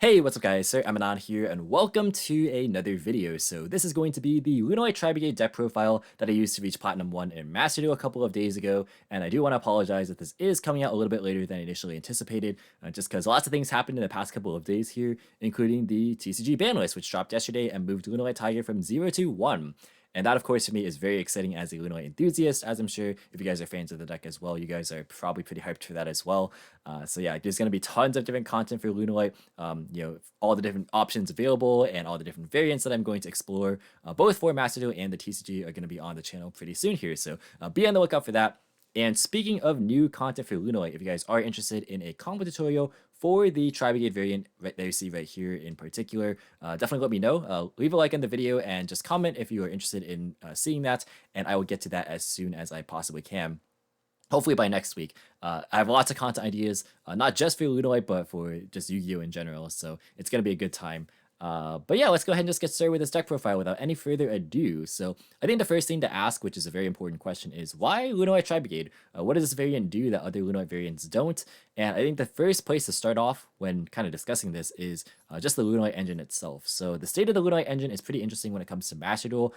Hey, what's up guys, Sir Emanon here, and welcome to another video. So this is going to be the Lunalight Tri-Brigade deck profile that I used to reach Platinum 1 in Master Duel a couple of days ago, and I do want to apologize that this is coming out a little bit later than initially anticipated, just because lots of things happened in the past couple of days here, including the TCG ban list, which dropped yesterday and moved Lunalight Tiger from 0 to 1. And that, of course, for me is very exciting as a Lunalight enthusiast, as I'm sure if you guys are fans of the deck as well, you guys are probably pretty hyped for that as well. So yeah, there's going to be tons of different content for Lunalight, all the different options available and all the different variants that I'm going to explore, both for Master Duel and the TCG are going to be on the channel pretty soon here. So be on the lookout for that. And speaking of new content for Lunalight, if you guys are interested in a combo tutorial for the Tri-Brigade variant that you see right here in particular, definitely let me know. Leave a like on the video and just comment if you are interested in seeing that, and I will get to that as soon as I possibly can. Hopefully by next week. I have lots of content ideas, not just for Lunalight, but for just Yu-Gi-Oh! In general, so it's going to be a good time. But yeah, let's go ahead and just get started with this deck profile without any further ado. So I think the first thing to ask, which is a very important question, is why Lunalight Tri-Brigade? What does this variant do that other Lunalight variants don't? And I think the first place to start off when kind of discussing this is just the Lunalight engine itself. So the state of the Lunalight engine is pretty interesting when it comes to Master Duel.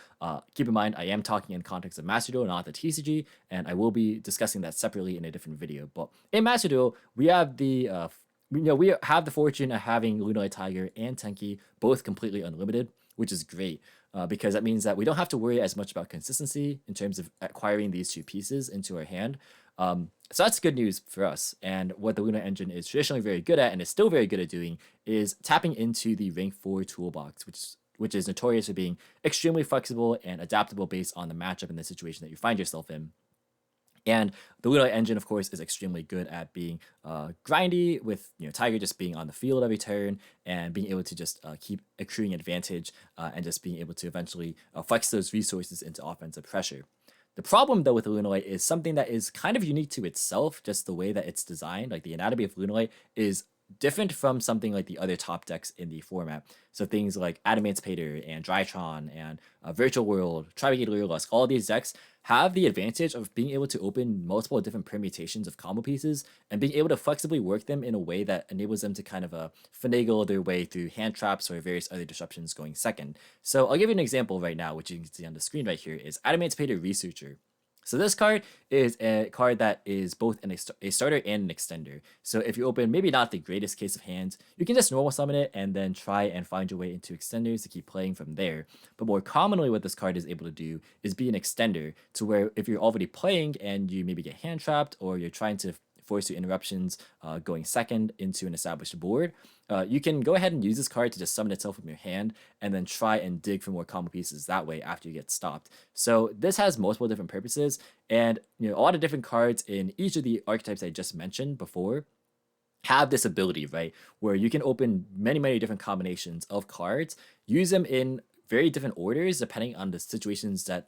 Keep in mind, I am talking in context of Master Duel, not the TCG, and I will be discussing that separately in a different video. But in Master Duel, we have the we have the fortune of having Lunalight Tiger and Tenki both completely unlimited, which is great because that means that we don't have to worry as much about consistency in terms of acquiring these two pieces into our hand. So that's good news for us. And what the Lunalight Engine is traditionally very good at and is still very good at doing is tapping into the rank 4 toolbox, which is notorious for being extremely flexible and adaptable based on the matchup and the situation that you find yourself in. And the Lunalight Engine, of course, is extremely good at being grindy, with Tiger just being on the field every turn and being able to just keep accruing advantage and just being able to eventually flex those resources into offensive pressure. The problem, though, with the Lunalight is something that is kind of unique to itself, just the way that it's designed. Like, the anatomy of Lunalight is different from something like the other top decks in the format. So things like Adamantipator and Drytron and Virtual World, Tri-Brigade Lusk, all these decks have the advantage of being able to open multiple different permutations of combo pieces and being able to flexibly work them in a way that enables them to kind of finagle their way through hand traps or various other disruptions going second. So I'll give you an example right now, which you can see on the screen right here, is Adamantipator Researcher. So this card is a card that is both a starter and an extender. So if you open maybe not the greatest case of hands, you can just normal summon it and then try and find your way into extenders to keep playing from there. But more commonly what this card is able to do is be an extender, to where if you're already playing and you maybe get hand trapped or you're trying to force your interruptions going second into an established board, you can go ahead and use this card to just summon itself from your hand and then try and dig for more combo pieces that way after you get stopped. So this has multiple different purposes, and a lot of different cards in each of the archetypes I just mentioned before have this ability, right, where you can open many different combinations of cards, use them in very different orders depending on the situations that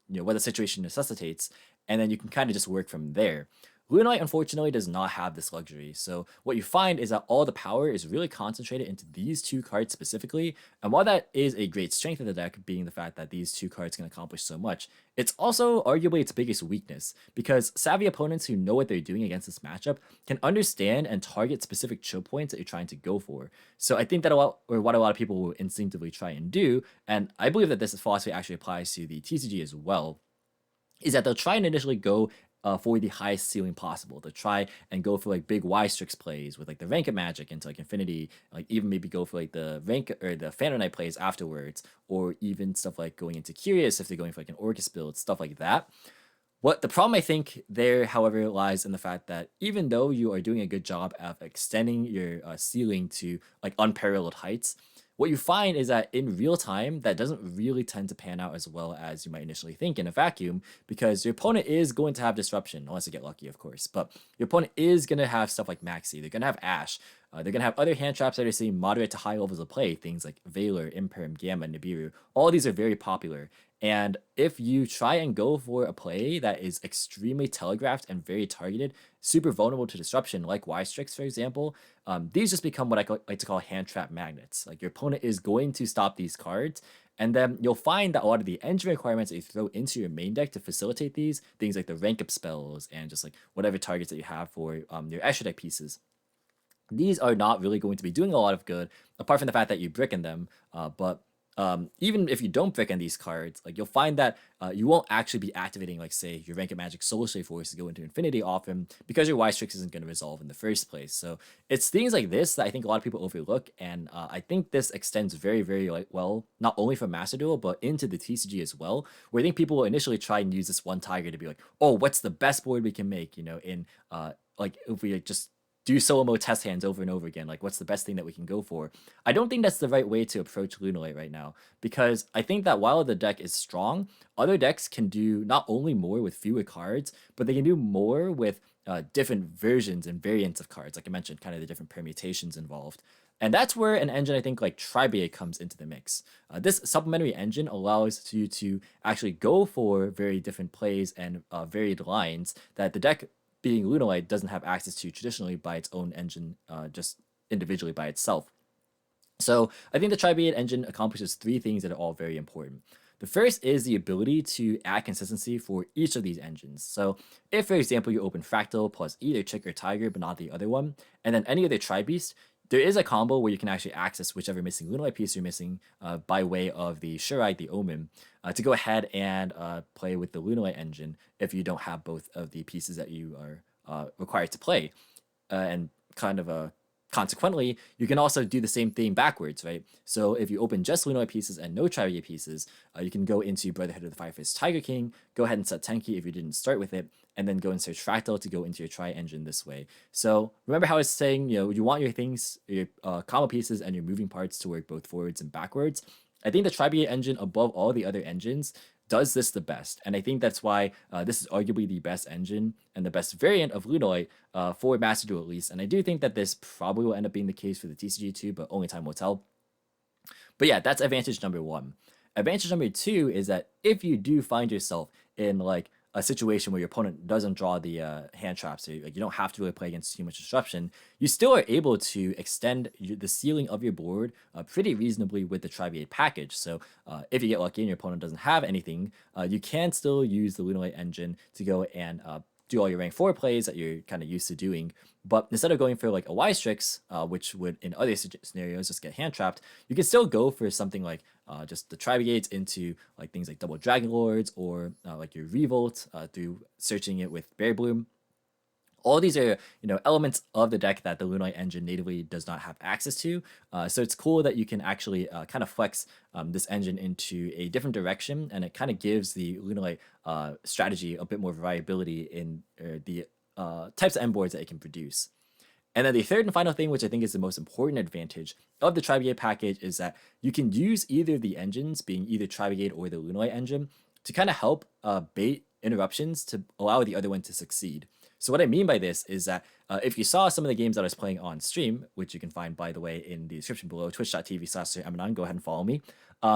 what the situation necessitates, and then you can kind of just work from there. Lunalight, unfortunately, does not have this luxury, so what you find is that all the power is really concentrated into these two cards specifically, and while that is a great strength of the deck, being the fact that these two cards can accomplish so much, it's also arguably its biggest weakness, because savvy opponents who know what they're doing against this matchup can understand and target specific choke points that you're trying to go for. So I think that what a lot of people will instinctively try and do, and I believe that this philosophy actually applies to the TCG as well, is that they'll try and initially go for the highest ceiling possible. To try and go for like big Y-Strix plays with like the Rank Up Magic into like Infinity, like even maybe go for like the Rank or the Phantom Knight plays afterwards, or even stuff like going into Curious if they're going for like an Orcus build, stuff like that. What the problem I think there, however, lies in the fact that even though you are doing a good job of extending your ceiling to like unparalleled heights, what you find is that in real time, that doesn't really tend to pan out as well as you might initially think in a vacuum, because your opponent is going to have disruption, unless you get lucky, of course. But your opponent is going to have stuff like Maxi. They're going to have Ash. They're going to have other hand traps that are seeing moderate to high levels of play, things like Valor, Imperm, Gamma, Nibiru. All these are very popular. And if you try and go for a play that is extremely telegraphed and very targeted, super vulnerable to disruption, like Y-Strix, for example, these just become what I like to call hand trap magnets. Like, your opponent is going to stop these cards, and then you'll find that a lot of the engine requirements that you throw into your main deck to facilitate these, things like the rank up spells and just like whatever targets that you have for your extra deck pieces, these are not really going to be doing a lot of good, apart from the fact that you brick in them. But even if you don't brick in these cards, like you'll find that you won't actually be activating, like say, your Rank of Magic Soul Slave Force to go into Infinity often because your Y-Strix isn't going to resolve in the first place. So it's things like this that I think a lot of people overlook, and I think this extends very, very like well, not only for Master Duel, but into the TCG as well, where I think people will initially try and use this one Tiger to be like, oh, what's the best board we can make, you know, in like if we just do solo mode test hands over and over again. Like, what's the best thing that we can go for? I don't think that's the right way to approach Lunalight right now, because I think that while the deck is strong, other decks can do not only more with fewer cards, but they can do more with different versions and variants of cards. Like I mentioned, kind of the different permutations involved. And that's where an engine, I think, like Tri-Brigade comes into the mix. This supplementary engine allows you to actually go for very different plays and varied lines that the deck, being Lunalight, doesn't have access to traditionally by its own engine, just individually by itself. So I think the Tri-Brigade engine accomplishes three things that are all very important. The first is the ability to add consistency for each of these engines. So if, for example, you open Fractal plus either Chick or Tiger, but not the other one, and then any other Tri-Beast, there is a combo where you can actually access whichever missing Lunalight piece you're missing by way of the Shurite, the Omen, to go ahead and play with the Lunalight engine if you don't have both of the pieces that you are required to play. And kind of consequently, you can also do the same thing backwards, right? So if you open just Lunalight pieces and no Tri-Brigade pieces, you can go into Brotherhood of the Firefist Tiger King, go ahead and set Tenki if you didn't start with it, and then go and search Fractal to go into your Tri engine this way. So remember how I was saying, you know, you want your things, your combo pieces and your moving parts to work both forwards and backwards. I think the Tri-Brigade engine, above all the other engines, does this the best. And I think that's why this is arguably the best engine and the best variant of Lunalight for Master Duel at least. And I do think that this probably will end up being the case for the TCG too, but only time will tell. But yeah, that's advantage number one. Advantage number two is that if you do find yourself in like a situation where your opponent doesn't draw the hand traps, so like you don't have to really play against too much disruption, you still are able to extend the ceiling of your board pretty reasonably with the Tri-Brigade package. So if you get lucky and your opponent doesn't have anything, you can still use the Lunalight engine to go and do all your rank 4 plays that you're kind of used to doing. But instead of going for like a Y-Strix, which would in other scenarios just get hand trapped, you can still go for something like just the Tri-Brigades into like things like double Dragon Lords or like your Revolt through searching it with Bear Bloom. All these are, you know, elements of the deck that the Lunalight engine natively does not have access to. So it's cool that you can actually kind of flex this engine into a different direction, and it kind of gives the Lunalight strategy a bit more variability in the types of end boards that it can produce. And then the third and final thing, which I think is the most important advantage of the Tri-Brigade package, is that you can use either of the engines, being either Tri-Brigade or the Lunalight engine, to kind of help bait interruptions to allow the other one to succeed. So what I mean by this is that if you saw some of the games that I was playing on stream, which you can find, by the way, in the description below, twitch.tv/Emanon, go ahead and follow me,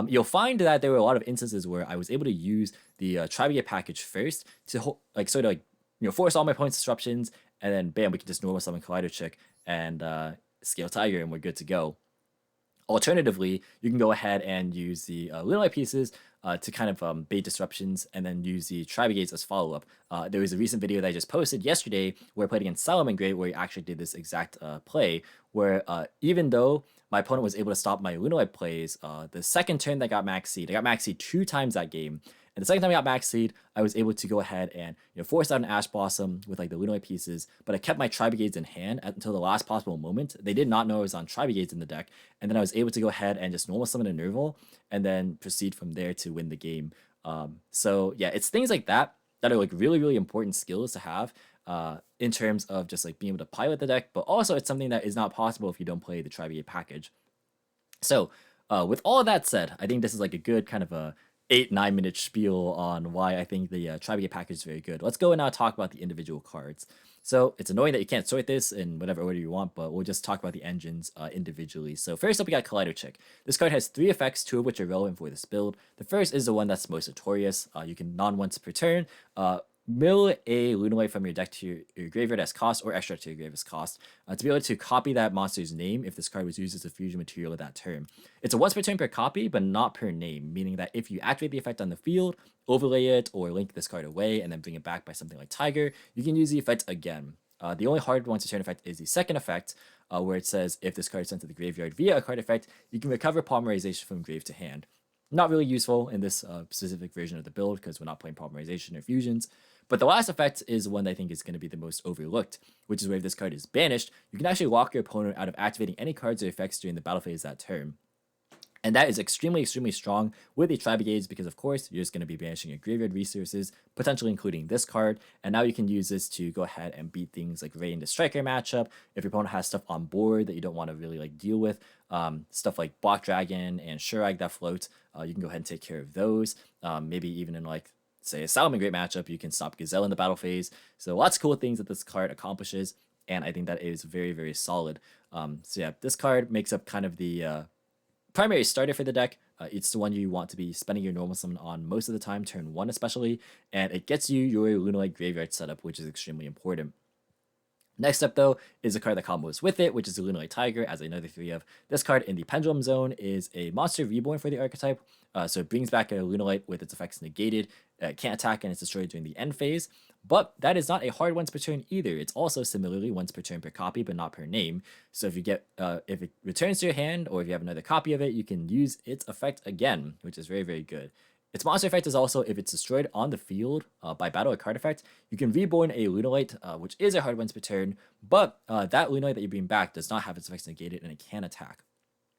you'll find that there were a lot of instances where I was able to use the Tri-Brigade package first to like sort of like, you know, force all my points disruptions, and then bam, we can just normal summon Collider Chick and Scale Tiger, and we're good to go. Alternatively, you can go ahead and use the Lunalight pieces to kind of bait disruptions, and then use the Tri-Brigades as follow-up. There was a recent video that I just posted yesterday where I played against Salamangreat, where he actually did this exact play, where even though my opponent was able to stop my Lunalight plays, the second turn that got max seed, I got max seed 2 times that game. And the second time I got max seed, I was able to go ahead and, you know, force out an Ash Blossom with like the Lunalight pieces, but I kept my Tri-Brigades in hand until the last possible moment. They did not know I was on Tri-Brigades in the deck, and then I was able to go ahead and just normal summon a Nerval, and then proceed from there to win the game. So yeah, it's things like that that are like really, really important skills to have in terms of just like being able to pilot the deck, but also it's something that is not possible if you don't play the Tri-Brigade package. So with all of that said, I think this is like a good kind of a 8-9 minute spiel on why I think the Tri-Brigade package is very good. Let's go and now talk about the individual cards. So it's annoying that you can't sort this in whatever order you want, but we'll just talk about the engines individually. So first up, we got Collider Chick. This card has 3 effects, 2 of which are relevant for this build. The first is the one that's most notorious. You can non-once per turn mill a Lunalight from your deck to your graveyard as cost, or extra to your graveyard as cost, to be able to copy that monster's name if this card was used as a fusion material at that turn. It's a once per turn per copy, but not per name, meaning that if you activate the effect on the field, overlay it, or link this card away, and then bring it back by something like Tiger, you can use the effect again. The only hard one to turn effect is the second effect, where it says if this card is sent to the graveyard via a card effect, you can recover polymerization from grave to hand. Not really useful in this specific version of the build because we're not playing polymerization or fusions. But the last effect is one that I think is going to be the most overlooked, which is where if this card is banished, you can actually lock your opponent out of activating any cards or effects during the battle phase that turn. And that is extremely, extremely strong with the Tri-Brigades because, of course, you're just going to be banishing your graveyard resources, potentially including this card. And now you can use this to go ahead and beat things like Ray into Striker matchup. If your opponent has stuff on board that you don't want to really deal with, stuff like Block Dragon and Shurag that float, you can go ahead and take care of those. Maybe even in say a Salamangreat matchup, you can stop Gazelle in the battle phase. So lots of cool things that this card accomplishes. And I think that is very, very solid. So yeah, this card makes up kind of the primary starter for the deck. It's the one you want to be spending your normal summon on most of the time, turn 1 especially, and it gets you your Lunalight graveyard setup, which is extremely important. Next up, though, is a card that combos with it, which is the Lunalight Tiger, as another 3 of. This card in the Pendulum Zone is a monster reborn for the archetype, so it brings back a Lunalight with its effects negated. It can't attack and it's destroyed during the end phase, but that is not a hard once per turn either. It's also similarly once per turn per copy, but not per name. So if you get if it returns to your hand, or if you have another copy of it, you can use its effect again, which is very, very good. Its monster effect is also if it's destroyed on the field by battle or card effect, you can reborn a Lunalight, which is a hard once per turn, but that Lunalight that you bring back does not have its effects negated and it can attack.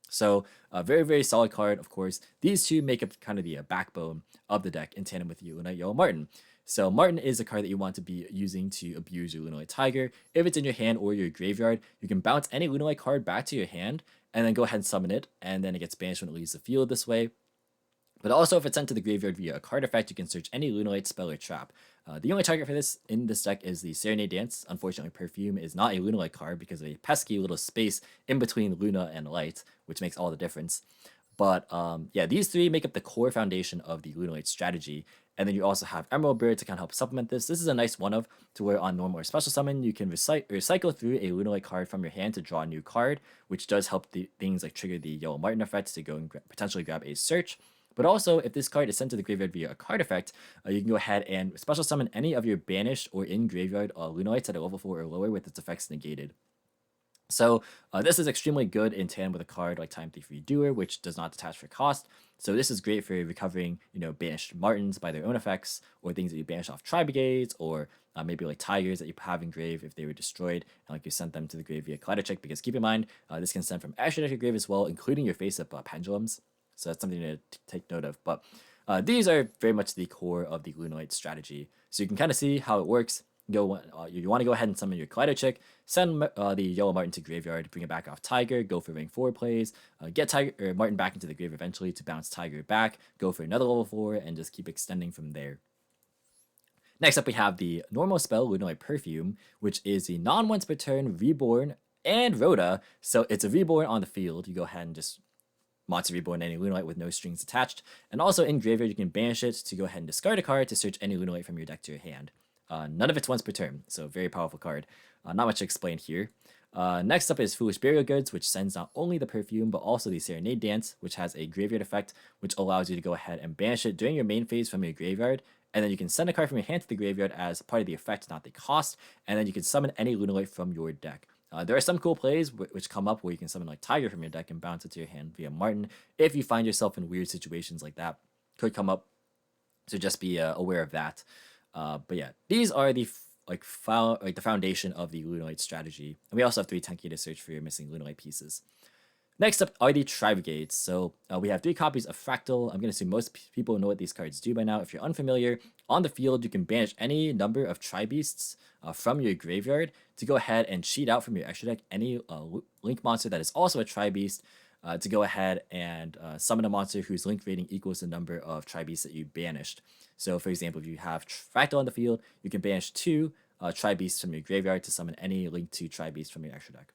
So a very, very solid card, of course. These two make up kind of the backbone of the deck in tandem with the Lunalight Martin. So Martin is a card that you want to be using to abuse your Lunalight Tiger. If it's in your hand or your graveyard, you can bounce any Lunalight card back to your hand and then go ahead and summon it, and then it gets banished when it leaves the field this way. But also, if it's sent to the graveyard via a card effect, you can search any Lunalight spell or trap. The only target for this in this deck is the Serenade Dance. Unfortunately, Perfume is not a Lunalight card because of a pesky little space in between Luna and Light, which makes all the difference. But yeah, these 3 make up the core foundation of the Lunalight strategy. And then you also have Emerald Bird to kind of help supplement this. This is a nice one of to where on normal or special summon, you can recycle through a Lunalight card from your hand to draw a new card, which does help the things like trigger the Yellow Martin effect to go and potentially grab a search. But also, if this card is sent to the graveyard via a card effect, you can go ahead and special summon any of your banished or in graveyard Lunalights at a level 4 or lower with its effects negated. So this is extremely good in tandem with a card like Time Thief Redoer, which does not detach for cost. So this is great for recovering, banished Martins by their own effects, or things that you banish off Tri-Brigades, or maybe like Tigers that you have in grave if they were destroyed, and you sent them to the grave via Kaleidoscope, because keep in mind, this can send from extra deck to grave as well, including your face-up Pendulums. So that's something to take note of. But these are very much the core of the Lunalight strategy. So you can kind of see how it works. You want to go ahead and summon your Kaleidoscope, send the Yellow Martin to graveyard, bring it back off Tiger, go for rank 4 plays, get Tiger or Martin back into the grave eventually to bounce Tiger back, go for another level 4, and just keep extending from there. Next up, we have the normal spell Lunalight Perfume, which is the non-once per turn reborn and Rhoda. So it's a reborn on the field. You go ahead and just monster reborn any Lunalight with no strings attached. And also in graveyard, you can banish it to go ahead and discard a card to search any Lunalight from your deck to your hand. None of it's once per turn, so very powerful card. Not much to explain here. Next up is Foolish Burial Goods, which sends not only the Perfume, but also the Serenade Dance, which has a graveyard effect, which allows you to go ahead and banish it during your main phase from your graveyard, and then you can send a card from your hand to the graveyard as part of the effect, not the cost, and then you can summon any Lunalight from your deck. There are some cool plays which come up where you can summon like Tiger from your deck and bounce it to your hand via Martin. If you find yourself in weird situations like that, could come up, so just be aware of that. But yeah, these are the the foundation of the Lunalight strategy. And we also have 3 Tenki to search for your missing Lunalight pieces. Next up are the Tri-Brigades. So we have 3 copies of Fractal. I'm going to assume most people know what these cards do by now. If you're unfamiliar, on the field, you can banish any number of Tri-Beasts from your graveyard to go ahead and cheat out from your extra deck any Link monster that is also a Tri-Beast to go ahead and summon a monster whose Link rating equals the number of Tri-Beasts that you banished. So for example, if you have Fractal on the field, you can banish 2 Tri-Beasts from your graveyard to summon any Link 2 Tri-Beast from your extra deck.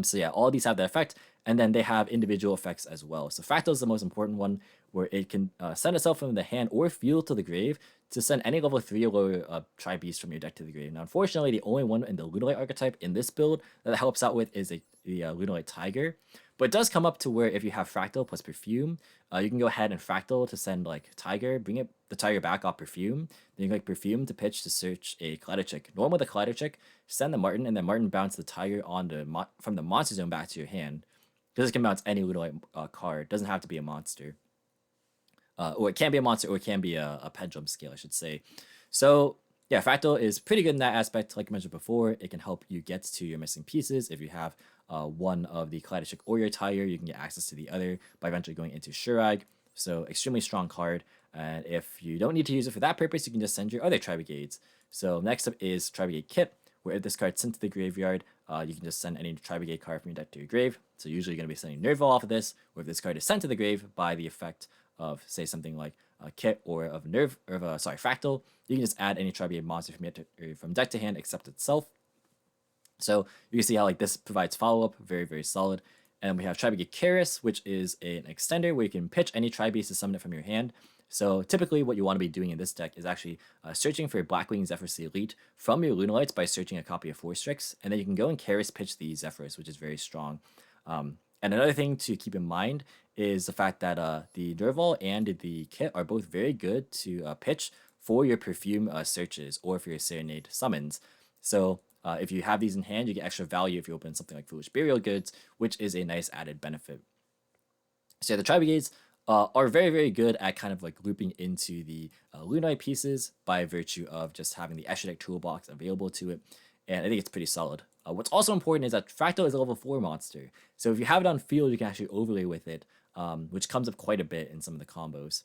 So yeah, all these have that effect, and then they have individual effects as well. So Fractal is the most important one, where it can send itself from the hand or field to the grave to send any level 3 or lower Tri-Beast from your deck to the grave. Now, unfortunately, the only one in the Lunalight archetype in this build that helps out with is the Lunalight Tiger. But it does come up to where if you have Fractal plus Perfume, you can go ahead and Fractal to send like Tiger, bring the Tiger back off Perfume. Then you can like Perfume to pitch to search a Kaleidoschick. Normal the Kaleidoschick, send the Martin, and then Martin bounce the Tiger on from the monster zone back to your hand. Because it can bounce any Lunalight card. It doesn't have to be a monster. Or it can be a monster, or it can be a pendulum scale, I should say. So yeah, Fractal is pretty good in that aspect. Like I mentioned before, it can help you get to your missing pieces. If you have one of the Kaleidoschick or your Tiger, you can get access to the other by eventually going into Shurag. So extremely strong card. And if you don't need to use it for that purpose, you can just send your other Tri-Brigades. So next up is Tri-Brigade Kit, where if this card's sent to the graveyard, you can just send any Tri-Brigade card from your deck to your grave. So usually you're going to be sending Nerval off of this, or if this card is sent to the grave by the effect of, say, something like Kit or of Fractal, you can just add any Tri-Brigade monster from deck to hand except itself. So you can see how like this provides follow-up, very, very solid. And we have Tri-Brigade Karis, which is an extender where you can pitch any Tri-Beast to summon it from your hand. So typically what you want to be doing in this deck is actually searching for Blackwing Zephyrs Elite from your Lunalights by searching a copy of Force Strix, and then you can go and Karis pitch the Zephyrs, which is very strong. And another thing to keep in mind is the fact that the Nerval and the Kit are both very good to pitch for your Perfume searches or for your Serenade summons. So if you have these in hand, you get extra value if you open something like Foolish Burial Goods, which is a nice added benefit. So yeah, the Tri-Brigades are very, very good at kind of like looping into the Lunalight pieces by virtue of just having the Extra Deck toolbox available to it, and I think it's pretty solid. What's also important is that Fractal is a level 4 monster, so if you have it on field, you can actually overlay with it, which comes up quite a bit in some of the combos.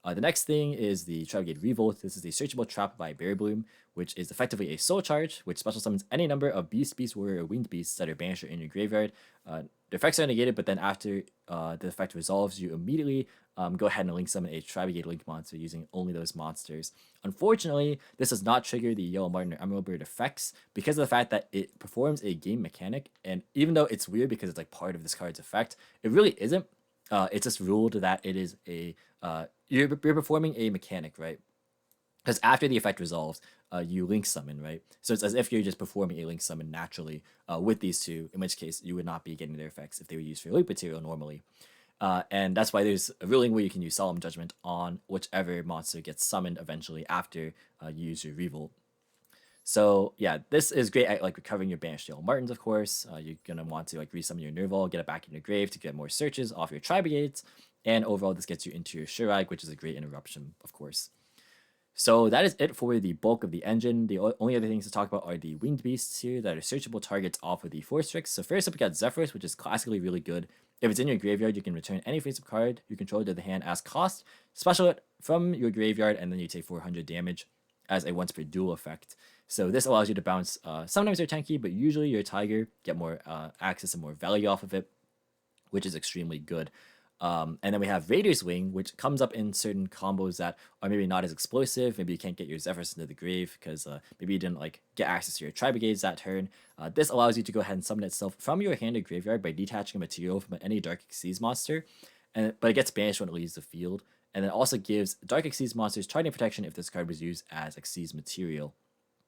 The next thing is the Tri-Brigade Revolt. This is a searchable trap by Berry Bloom, which is effectively a soul charge, which special summons any number of Beast, Warrior, or Winged Beasts that are banished or in your graveyard. The effects are negated, but then after the effect resolves, you immediately go ahead and link summon a Tri-Brigade Link monster using only those monsters. Unfortunately, this does not trigger the Yellow Martin or Emerald Bird effects because of the fact that it performs a game mechanic, and even though it's weird because it's like part of this card's effect, it really isn't. It's just ruled that it is a you're performing a mechanic, right? Because after the effect resolves, you link summon, right? So it's as if you're just performing a link summon naturally with these two, in which case you would not be getting their effects if they were used for loot material normally. And that's why there's a ruling where you can use Solemn Judgment on whichever monster gets summoned eventually after you use your Revolt. So yeah, this is great at like recovering your banished Yellow Martins, of course. You're gonna want to like resummon your Nerval, get it back in your grave to get more searches off your Tri-Brigades, and overall this gets you into your Shurag, which is a great interruption, of course. So that is it for the bulk of the engine. The only other things to talk about are the Winged Beasts here that are searchable targets off of the Force Strix. So first up we got Zephyrs, which is classically really good. If it's in your graveyard, you can return any face-up card you control to the hand as cost, special it from your graveyard, and then you take 400 damage as a once per duel effect. So this allows you to bounce sometimes your tanky, but usually your Tiger, get more access and more value off of it, which is extremely good. And then we have Raider's Wing, which comes up in certain combos that are maybe not as explosive. Maybe you can't get your Zephyrs into the grave because maybe you didn't like get access to your Tri-Brigades that turn. This allows you to go ahead and summon itself from your hand or graveyard by detaching a material from any Dark Xyz monster, but it gets banished when it leaves the field. And it also gives Dark Xyz monsters charging protection if this card was used as Xyz material.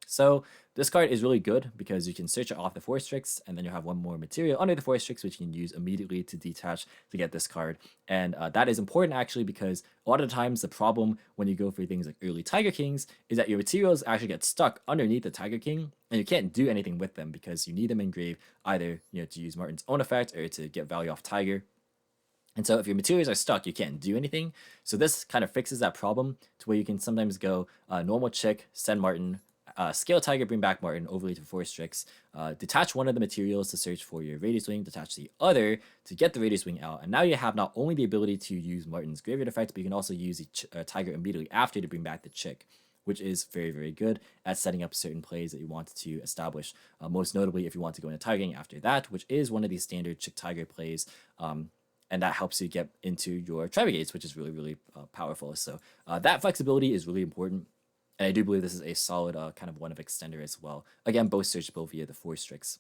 So this card is really good because you can search it off the Force Strix, and then you have one more material under the Force Strix which you can use immediately to detach to get this card. And that is important actually because a lot of the times the problem when you go for things like early Tiger Kings is that your materials actually get stuck underneath the Tiger King, and you can't do anything with them because you need them engraved either to use Martin's own effect or to get value off Tiger. And so if your materials are stuck, you can't do anything. So this kind of fixes that problem to where you can sometimes go normal Chick, send Martin, scale Tiger, bring back Martin, overlay to Force Strix, detach one of the materials to search for your Radius Wing, detach the other to get the Radius Wing out, and now you have not only the ability to use Martin's graveyard effect, but you can also use the Tiger immediately after to bring back the Chick, which is very, very good at setting up certain plays that you want to establish, most notably if you want to go into Tiger King after that, which is one of these standard Chick Tiger plays, and that helps you get into your Tri-Brigades, which is really, really powerful. So that flexibility is really important. And I do believe this is a solid kind of one of extender as well. Again, both searchable via the Force Strix.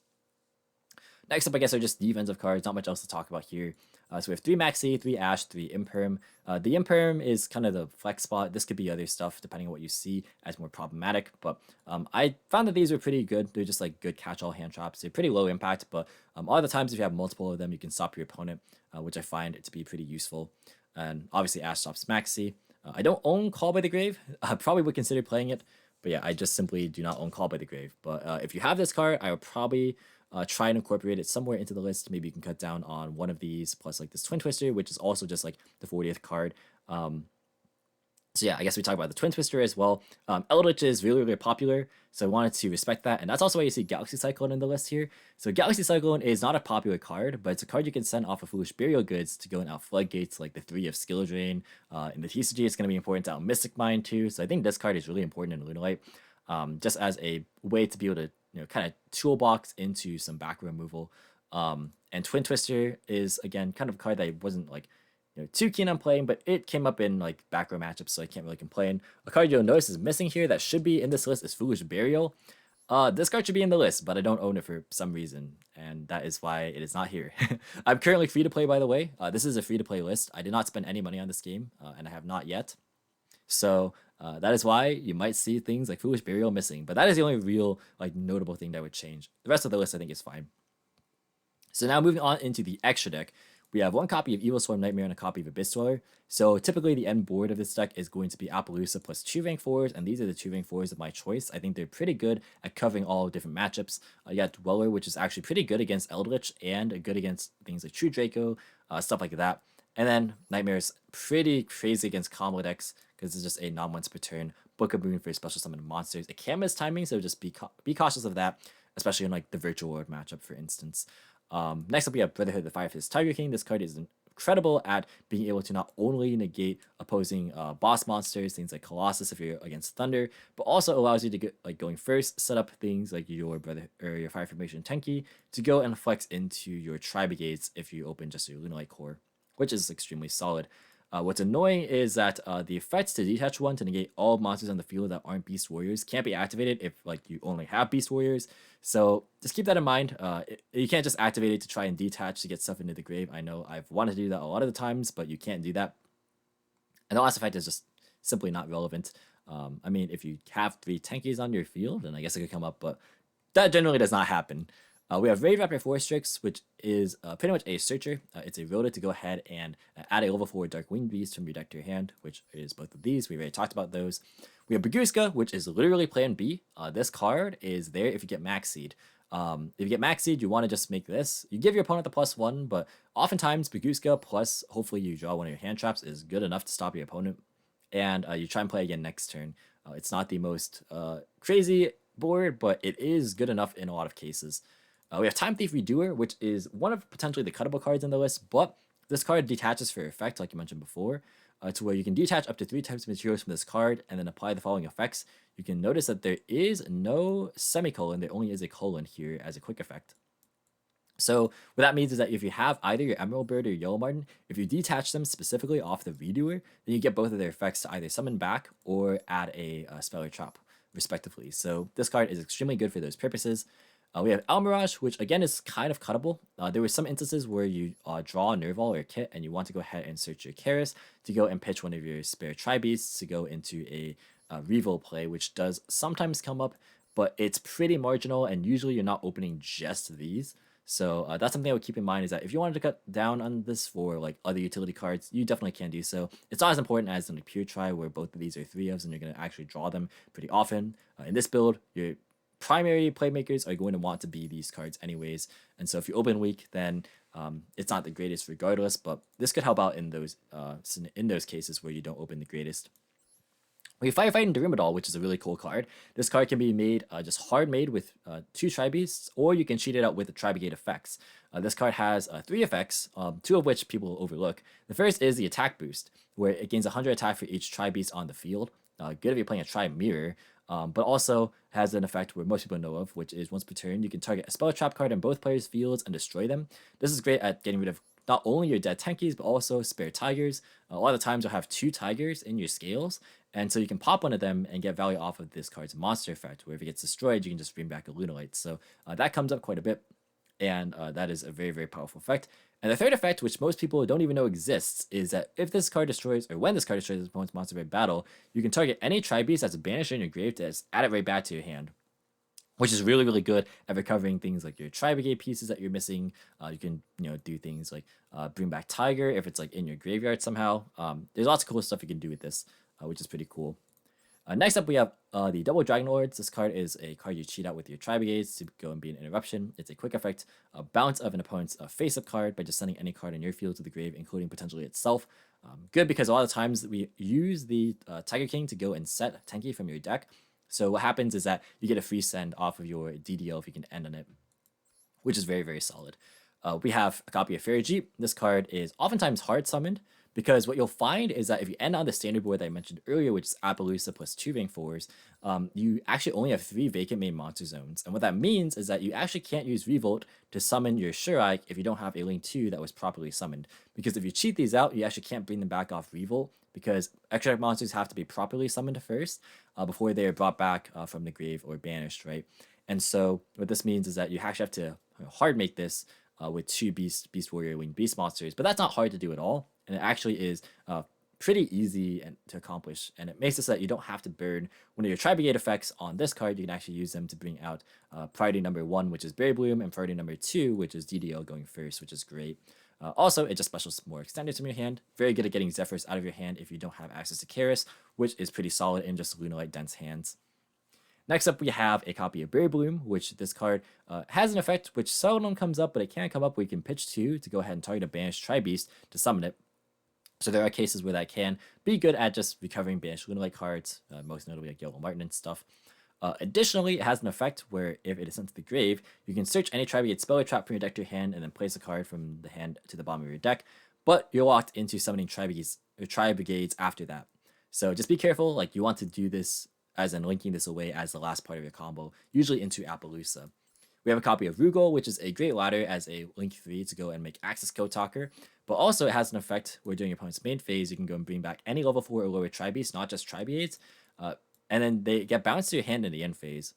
Next up, I guess, are just defensive cards. Not much else to talk about here. So we have 3 Maxi, 3 Ash, 3 Imperm. The Imperm is kind of the flex spot. This could be other stuff depending on what you see as more problematic. But I found that these were pretty good. They're just like good catch-all hand traps. They're pretty low impact, but a lot of the times if you have multiple of them, you can stop your opponent, which I find to be pretty useful. And obviously Ash stops Maxi. I don't own Call by the Grave. I probably would consider playing it. But yeah, I just simply do not own Call by the Grave. But if you have this card, I would probably try and incorporate it somewhere into the list. Maybe you can cut down on one of these, plus like this Twin Twister, which is also just like the 40th card. So yeah, I guess we talk about the Twin Twister as well. Eldritch is really, really popular, so I wanted to respect that. And that's also why you see Galaxy Cyclone in the list here. So Galaxy Cyclone is not a popular card, but it's a card you can send off of Foolish Burial Goods to go and out floodgates like the 3 of Skill Drain. In the TCG, it's going to be important to out Mystic Mine too. So I think this card is really important in Lunalight, just as a way to be able to kind of toolbox into some back removal. And Twin Twister is, again, kind of a card that I wasn't like too keen on playing, but it came up in like back row matchups, so I can't really complain. A card you'll notice is missing here that should be in this list is Foolish Burial. This card should be in the list, but I don't own it for some reason, and that is why it is not here. I'm currently free to play, by the way. This is a free to play list. I did not spend any money on this game, and I have not yet. So that is why you might see things like Foolish Burial missing, but that is the only real like notable thing that would change. The rest of the list I think is fine. So now moving on into the extra deck, we have 1 copy of Evil Swarm Nightmare and a copy of Abyss Dweller. So typically the end board of this deck is going to be Appaloosa plus 2 rank 4s, and these are the 2 rank 4s of my choice. I think they're pretty good at covering all different matchups. You got Dweller, which is actually pretty good against Eldritch and good against things like True Draco, stuff like that. And then Nightmare is pretty crazy against combo decks because it's just a non-once per turn Book of Moon for special summon monsters. It can miss timing, so just be cautious of that, especially in like the Virtual World matchup, for instance. Next up, we have Brotherhood of the Firefist Tiger King. This card is incredible at being able to not only negate opposing boss monsters, things like Colossus if you're against Thunder, but also allows you to get like going first, set up things like your your Fire Formation Tenki to go and flex into your Tri-Brigades if you open just your Lunalight core, which is extremely solid. What's annoying is that the effects to detach 1 to negate all monsters on the field that aren't Beast Warriors can't be activated if like you only have Beast Warriors. So just keep that in mind. You can't just activate it to try and detach to get stuff into the grave. I know I've wanted to do that a lot of the times, but you can't do that. And the last effect is just simply not relevant. I mean, if you have 3 Tenkies on your field, then I guess it could come up, but that generally does not happen. We have Rave Raptor Force Strix, which is pretty much a searcher. It's a rotor to go ahead and add a level 4 Dark Winged Beast from your deck to your hand, which is both of these. We already talked about those. We have Baguska, which is literally plan B. This card is there if you get Max Seed. If you get Max Seed, you want to just make this. You give your opponent the +1, but oftentimes Baguska plus hopefully you draw one of your hand traps is good enough to stop your opponent. And you try and play again next turn. It's not the most crazy board, but it is good enough in a lot of cases. We have Time Thief Redoer, which is one of potentially the cuttable cards in the list, but this card detaches for effect, like you mentioned before, to where you can detach up to 3 types of materials from this card and then apply the following effects. You can notice that there is no semicolon, there only is a colon here as a quick effect. So what that means is that if you have either your Emerald Bird or your Yellow Marten, if you detach them specifically off the Redoer, then you get both of their effects to either summon back or add a spell or trap, respectively. So this card is extremely good for those purposes. We have Almirage, which again is kind of cuttable. There were some instances where you draw a Nerval or a Kit and you want to go ahead and search your Karis to go and pitch one of your spare Tri-Beasts to go into a Revolt play, which does sometimes come up, but it's pretty marginal and usually you're not opening just these. So that's something I would keep in mind, is that if you wanted to cut down on this for like other utility cards, you definitely can do so. It's not as important as in a Pure Tri where both of these are 3-ofs and you're going to actually draw them pretty often. In this build, your primary playmakers are going to want to be these cards anyways, and so if you open weak, then it's not the greatest regardless, but this could help out in those cases where you don't open the greatest. We have Firefighting Derimadol, which is a really cool card. This card can be made just hard made with 2 Tri-Beasts, or you can cheat it out with the Tri-Brigade effects. This card has 3 effects, 2 of which people overlook. The first is the attack boost, where it gains 100 attack for each Tri-Beast on the field. Good if you're playing a Tri-Mirror, but also has an effect where most people know of, which is once per turn, you can target a spell trap card in both players' fields and destroy them. This is great at getting rid of not only your dead Tenkies, but also spare Tigers. A lot of times you'll have 2 Tigers in your scales, and so you can pop one of them and get value off of this card's monster effect, where if it gets destroyed, you can just bring back a Lunalight. So that comes up quite a bit. and that is a very, very powerful effect. And the third effect, which most people don't even know exists, is that if this card destroys, or when this card destroys an opponent's monster by battle, you can target any Tri-Beast that's banished in your grave to add it right back to your hand, which is really, really good at recovering things like your Tri-Brigade pieces that you're missing. You can, do things like bring back Tiger if it's like in your graveyard somehow. There's lots of cool stuff you can do with this, which is pretty cool. Next up, we have the Double Dragon Lords. This card is a card you cheat out with your Tri-Brigades to go and be an interruption. It's a quick effect, a bounce of an opponent's face-up card by just sending any card in your field to the grave, including potentially itself. Good because a lot of times we use the Tiger King to go and set Tenki from your deck. So what happens is that you get a free send off of your DDL if you can end on it, which is very, very solid. We have a copy of Farid. This card is oftentimes hard summoned, because what you'll find is that if you end on the standard board that I mentioned earlier, which is Appaloosa plus 2 rank 4s, you actually only have 3 vacant main monster zones. And what that means is that you actually can't use Revolt to summon your Shurike if you don't have a Link 2 that was properly summoned. Because if you cheat these out, you actually can't bring them back off Revolt, because extra monsters have to be properly summoned first before they are brought back from the grave or banished, right? And so what this means is that you actually have to hard make this with 2 Beast Warrior Winged Beast monsters, but that's not hard to do at all. And it actually is pretty easy to accomplish. And it makes it so that you don't have to burn one of your Tri-Brigade effects on this card. You can actually use them to bring out priority number 1, which is Berry Bloom, and priority number 2, which is DDL going first, which is great. Also, it just specials more extended from your hand. Very good at getting Zephyrs out of your hand if you don't have access to Karis, which is pretty solid in just Lunalight dense hands. Next up, we have a copy of Berry Bloom, which this card has an effect which seldom comes up, but it can come up where you can pitch 2 to go ahead and target a banished Tri-Beast to summon it. So there are cases where that can be good at just recovering banished Lunalight cards, most notably like Yellow Martin and stuff. Additionally, it has an effect where if it is sent to the grave, you can search any Tri-Brigade spell or trap from your deck to your hand and then place a card from the hand to the bottom of your deck, but you're locked into summoning Tri-Brigades after that. So just be careful, like you want to do this as in linking this away as the last part of your combo, usually into Appaloosa. We have a copy of Rugal, which is a great ladder as a Link 3 to go and make Access Code Talker, but also it has an effect where during your opponent's main phase, you can go and bring back any level 4 or lower Tri-Beasts, not just Tri-Brigades, and then they get bounced to your hand in the end phase.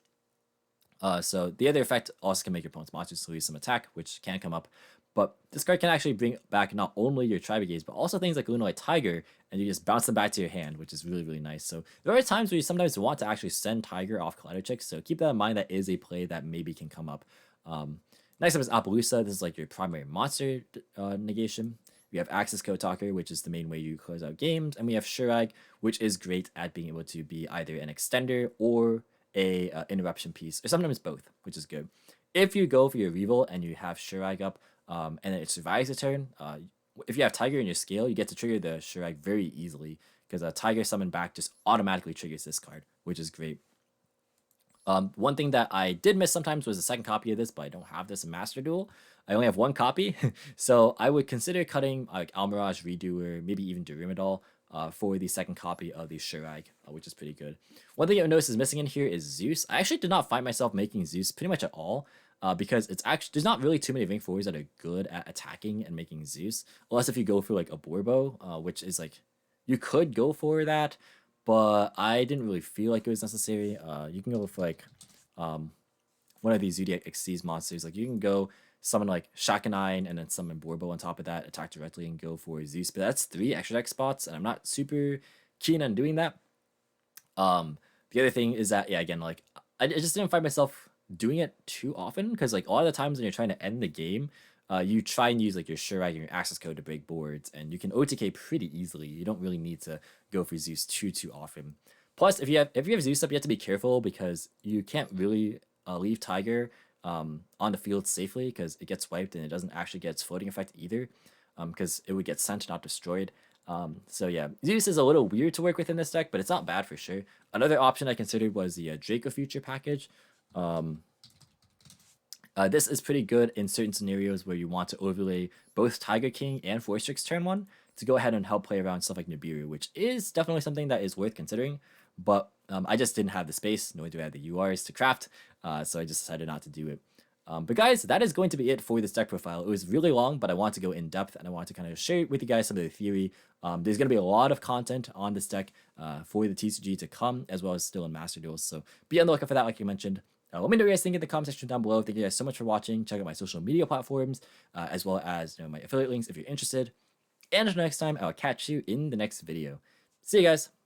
So the other effect also can make your opponent's monsters lose some attack, which can come up, but this card can actually bring back not only your Tri-Brigades, but also things like Lunalight Tiger, and you just bounce them back to your hand, which is really, really nice. So there are times where you sometimes want to actually send Tiger off Collider Checks, so keep that in mind. That is a play that maybe can come up. Next up is Appaloosa. This is like your primary monster negation. We have Access Code Talker, which is the main way you close out games, and we have Shurag, which is great at being able to be either an extender or a interruption piece, or sometimes both, which is good. If you go for your Revolt and you have Shurag up, and it survives a turn, if you have Tiger in your scale, you get to trigger the Shurag very easily, because a Tiger summon back just automatically triggers this card, which is great. One thing that I did miss sometimes was a second copy of this, but I don't have this in Master Duel. I only have 1 copy, so I would consider cutting like Almirage, Redoer, maybe even Durimadol for the second copy of the Shurag, which is pretty good. One thing you'll notice is missing in here is Zeus. I actually did not find myself making Zeus pretty much at all, because it's actually there's not really too many Rank 4s that are good at attacking and making Zeus, unless if you go for like a Borbo, which is like, you could go for that, but I didn't really feel like it was necessary. You can go for like one of these Zodiac Xyz monsters. Like you can go summon like Shakanine and then summon Borbo on top of that, attack directly and go for Zeus. But that's 3 extra deck spots, and I'm not super keen on doing that. The other thing is that, yeah, again, like I just didn't find myself doing it too often, because like a lot of the times when you're trying to end the game, you try and use like your Shurag and your access code to break boards, and you can OTK pretty easily. You don't really need to go for Zeus too often. Plus, if you have Zeus up, you have to be careful, because you can't really leave Tiger on the field safely, because it gets wiped and it doesn't actually get its floating effect either, because it would get sent, not destroyed. So yeah, Zeus is a little weird to work with in this deck, but it's not bad for sure. Another option I considered was the Draco Future package. This is pretty good in certain scenarios where you want to overlay both Tiger King and Forstrix turn 1 to go ahead and help play around stuff like Nibiru, which is definitely something that is worth considering. But I just didn't have the space, nor do I have the URs to craft, so I just decided not to do it. But guys, that is going to be it for this deck profile. It was really long, but I want to go in depth, and I want to kind of share with you guys some of the theory. There's going to be a lot of content on this deck for the TCG to come, as well as still in Master Duels, so be on the lookout for that, like you mentioned. Let me know what you guys think in the comment section down below. Thank you guys so much for watching. Check out my social media platforms, as well as my affiliate links if you're interested. And until next time, I'll catch you in the next video. See you guys.